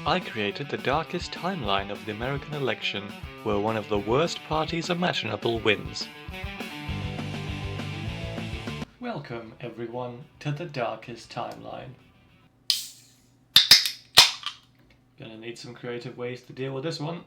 I created the darkest timeline of the American election, where one of the worst parties imaginable wins. Welcome, everyone, to the darkest timeline. Gonna need some creative ways to deal with this one.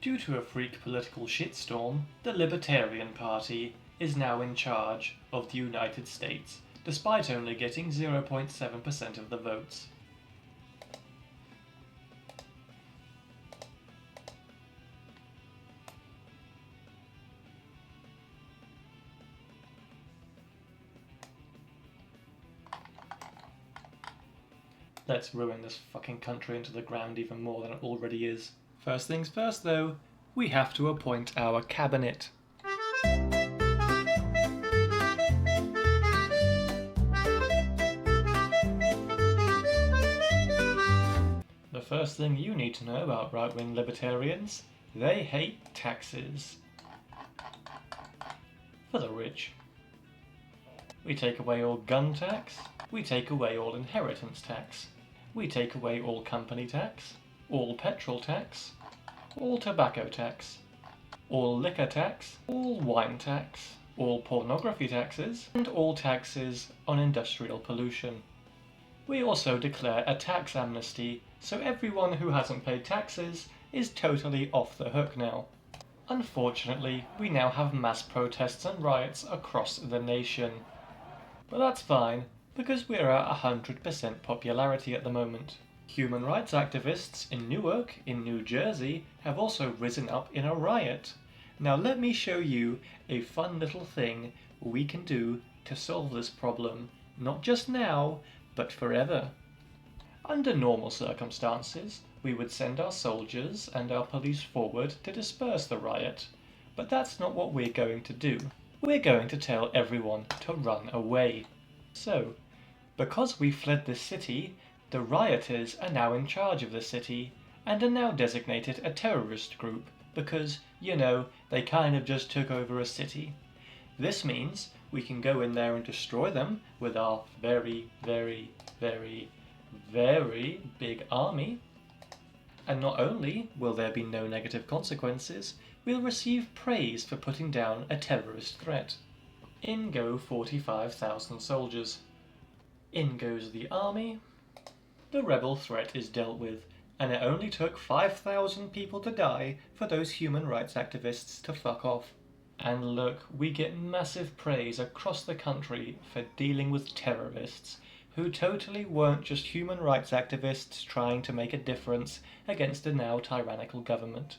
Due to a freak political shitstorm, the Libertarian Party is now in charge of the United States, despite only getting 0.7% of the votes. Let's ruin this fucking country into the ground even more than it already is. First things first though, we have to appoint our cabinet. The first thing you need to know about right-wing libertarians, they hate taxes. For the rich. We take away all gun tax, we take away all inheritance tax, we take away all company tax, all petrol tax, all tobacco tax, all liquor tax, all wine tax, all pornography taxes, and all taxes on industrial pollution. We also declare a tax amnesty, so everyone who hasn't paid taxes is totally off the hook now. Unfortunately, we now have mass protests and riots across the nation. But that's fine, because we're at 100% popularity at the moment. Human rights activists in Newark, in New Jersey, have also risen up in a riot. Now let me show you a fun little thing we can do to solve this problem, not just now, but forever. Under normal circumstances, we would send our soldiers and our police forward to disperse the riot, but that's not what we're going to do. We're going to tell everyone to run away. So, because we fled this city, the rioters are now in charge of the city, and are now designated a terrorist group, because, you know, they kind of just took over a city. This means we can go in there and destroy them with our very, very, very, very big army. And not only will there be no negative consequences, we'll receive praise for putting down a terrorist threat. In go 45,000 soldiers. In goes the army. The rebel threat is dealt with, and it only took 5,000 people to die for those human rights activists to fuck off. And look, we get massive praise across the country for dealing with terrorists, who totally weren't just human rights activists trying to make a difference against a now tyrannical government.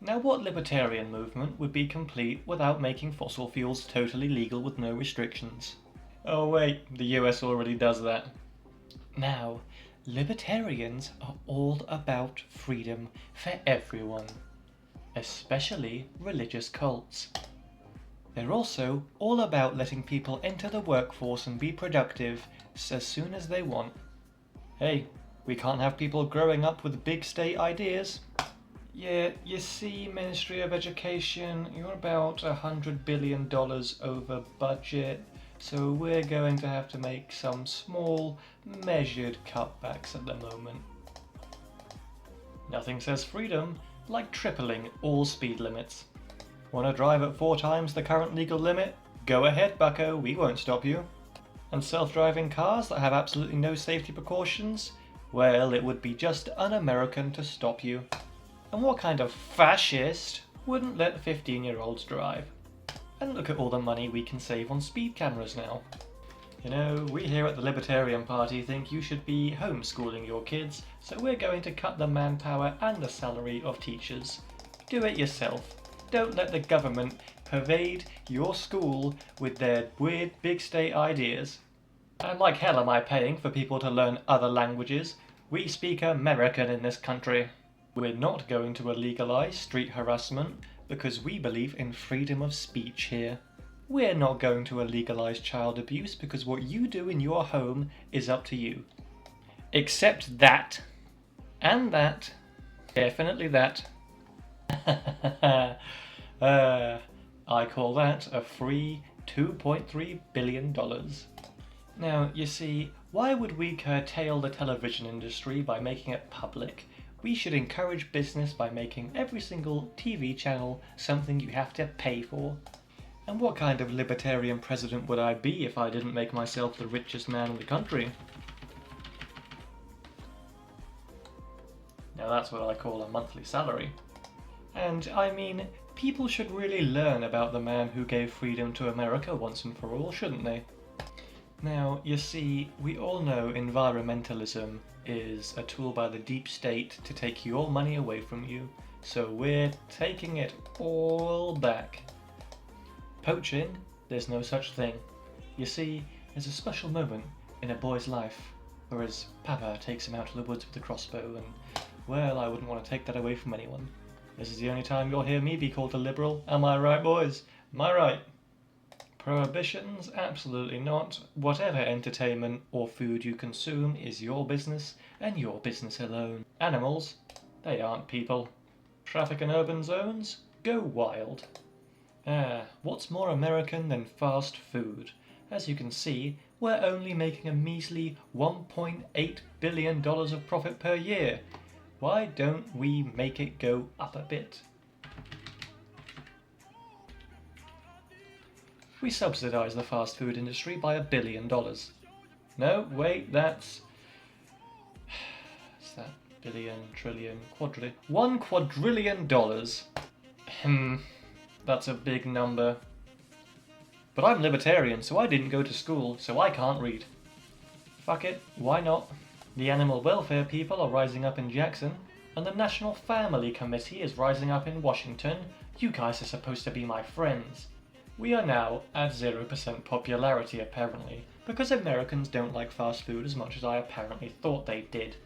Now, what libertarian movement would be complete without making fossil fuels totally legal with no restrictions? Oh wait, the US already does that. Now, libertarians are all about freedom for everyone, especially religious cults. They're also all about letting people enter the workforce and be productive as soon as they want. Hey, we can't have people growing up with big state ideas. Yeah, you see, Ministry of Education, you're about $100 billion over budget, so we're going to have to make some small, measured cutbacks at the moment. Nothing says freedom like tripling all speed limits. Want to drive at 4 times the current legal limit? Go ahead, bucko, we won't stop you. And self-driving cars that have absolutely no safety precautions? Well, it would be just un-American to stop you. And what kind of fascist wouldn't let 15-year-olds drive? And look at all the money we can save on speed cameras now. You know, we here at the Libertarian Party think you should be homeschooling your kids, so we're going to cut the manpower and the salary of teachers. Do it yourself. Don't let the government pervade your school with their weird big state ideas. And like hell am I paying for people to learn other languages? We speak American in this country. We're not going to illegalize street harassment because we believe in freedom of speech here. We're not going to illegalize child abuse because what you do in your home is up to you. Except that. And that. Definitely that. I call that a free $2.3 billion. Now, you see, why would we curtail the television industry by making it public We should encourage business by making every single TV channel something you have to pay for. And what kind of libertarian president would I be if I didn't make myself the richest man in the country? Now that's what I call a monthly salary. And I mean, people should really learn about the man who gave freedom to America once and for all, shouldn't they? Now, you see, we all know environmentalism is a tool by the deep state to take your money away from you, so we're taking it all back. Poaching, there's no such thing. You see, there's a special moment in a boy's life where his papa takes him out to the woods with a crossbow, and, well, I wouldn't want to take that away from anyone. This is the only time you'll hear me be called a liberal. Am I right, boys? Am I right? Prohibitions? Absolutely not. Whatever entertainment or food you consume is your business, and your business alone. Animals? They aren't people. Traffic in urban zones? Go wild. What's more American than fast food? As you can see, we're only making a measly $1.8 billion of profit per year. Why don't we make it go up a bit? We subsidize the fast food industry by $1 billion. No, wait, that's... What's that? Billion, trillion, quadrillion... $1 quadrillion. That's a big number. But I'm libertarian, so I didn't go to school, so I can't read. Fuck it, why not? The animal welfare people are rising up in Jackson, and the National Family Committee is rising up in Washington. You guys are supposed to be my friends. We are now at 0% popularity, apparently, because Americans don't like fast food as much as I apparently thought they did.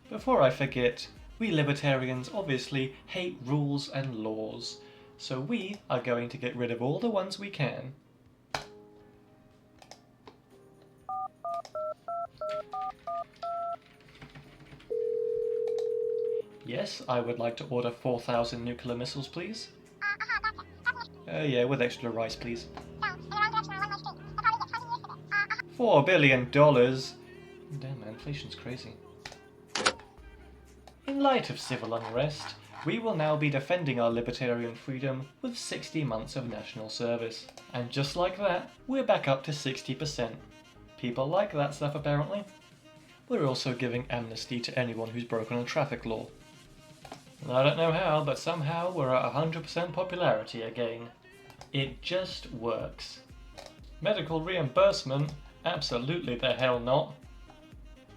Before I forget, we libertarians obviously hate rules and laws, so we are going to get rid of all the ones we can. Yes, I would like to order 4,000 nuclear missiles, please. Yeah, with extra rice, please. $4 billion? Damn, man, inflation's crazy. In light of civil unrest, we will now be defending our libertarian freedom with 60 months of national service. And just like that, we're back up to 60%. People like that stuff, apparently. We're also giving amnesty to anyone who's broken a traffic law. I don't know how, but somehow we're at 100% popularity again. It just works. Medical reimbursement? Absolutely the hell not.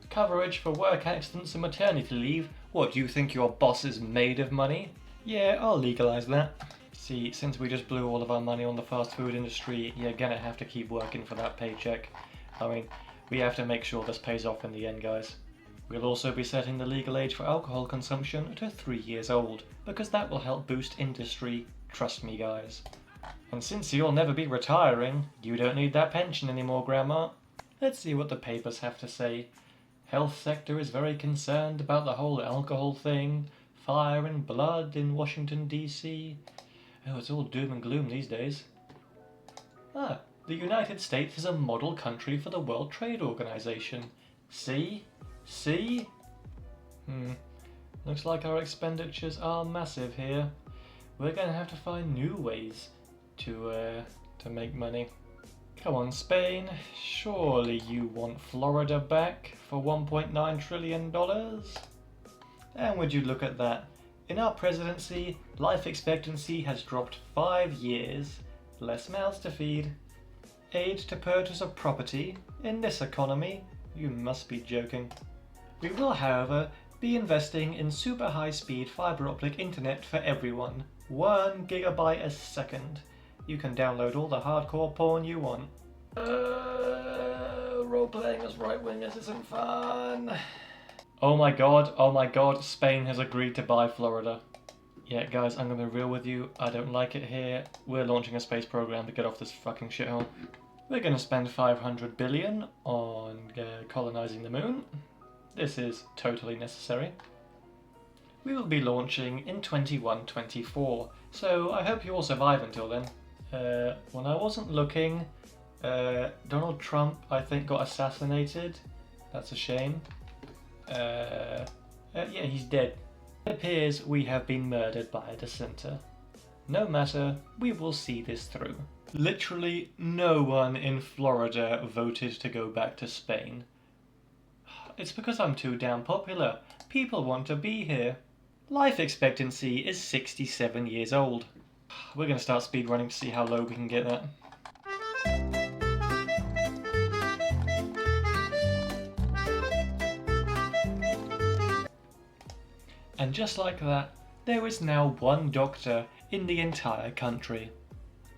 Coverage for work accidents and maternity leave? What, do you think your boss is made of money? Yeah, I'll legalise that. See, since we just blew all of our money on the fast food industry, you're gonna have to keep working for that paycheck. I mean, we have to make sure this pays off in the end, guys. We'll also be setting the legal age for alcohol consumption to 3 years old, because that will help boost industry, trust me guys. And since you'll never be retiring, you don't need that pension anymore, Grandma. Let's see what the papers have to say. Health sector is very concerned about the whole alcohol thing. Fire and blood in Washington, D.C. Oh, it's all doom and gloom these days. The United States is a model country for the World Trade Organization. See? See? Looks like our expenditures are massive here. We're going to have to find new ways to make money. Come on, Spain. Surely you want Florida back for $1.9 trillion? And would you look at that? In our presidency, life expectancy has dropped 5 years. Less mouths to feed. Aid to purchase of property? In this economy? You must be joking. We will, however, be investing in super high-speed fiber optic internet for everyone. 1 gigabyte a second. You can download all the hardcore porn you want. Role-playing as right-wingers isn't fun. Oh my god, Spain has agreed to buy Florida. Yeah, guys, I'm gonna be real with you. I don't like it here. We're launching a space program to get off this fucking shithole. We're gonna spend $500 billion on colonizing the moon. This is totally necessary. We will be launching in 21-24, so I hope you all survive until then. When I wasn't looking, Donald Trump, I think, got assassinated. That's a shame. Yeah, he's dead. It appears we have been murdered by a dissenter. No matter, we will see this through. Literally no one in Florida voted to go back to Spain. It's because I'm too damn popular. People want to be here. Life expectancy is 67 years old. We're going to start speedrunning to see how low we can get that. And just like that, there is now one doctor in the entire country.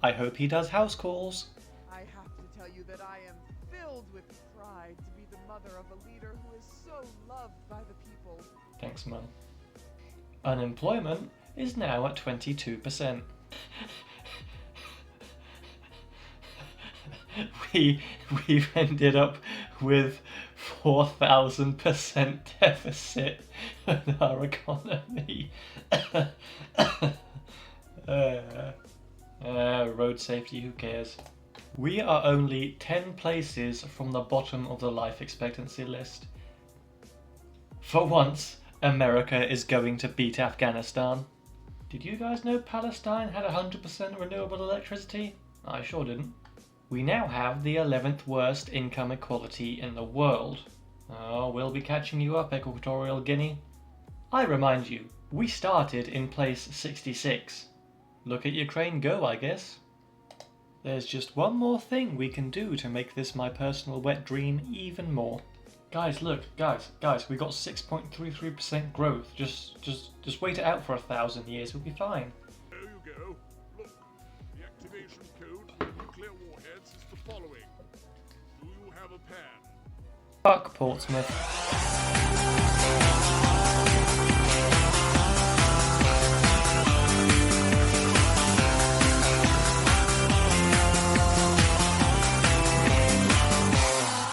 I hope he does house calls. I have to tell you that I am filled with pride to be the mother of a leader who is so loved by the people. Thanks, Mum. Unemployment is now at 22%. We've ended up with 4,000% deficit in our economy. Road safety, who cares? We are only 10 places from the bottom of the life expectancy list. For once, America is going to beat Afghanistan. Did you guys know Palestine had 100% renewable electricity? I sure didn't. We now have the 11th worst income equality in the world. Oh, we'll be catching you up, Equatorial Guinea. I remind you, we started in place 66. Look at Ukraine go, I guess. There's just one more thing we can do to make this my personal wet dream even more. Guys, look, guys, we got 6.33% growth. Just wait it out for 1,000 years, we'll be fine. There you go. Look, the activation code for nuclear warheads is the following. Do you have a pen? Fuck Portsmouth.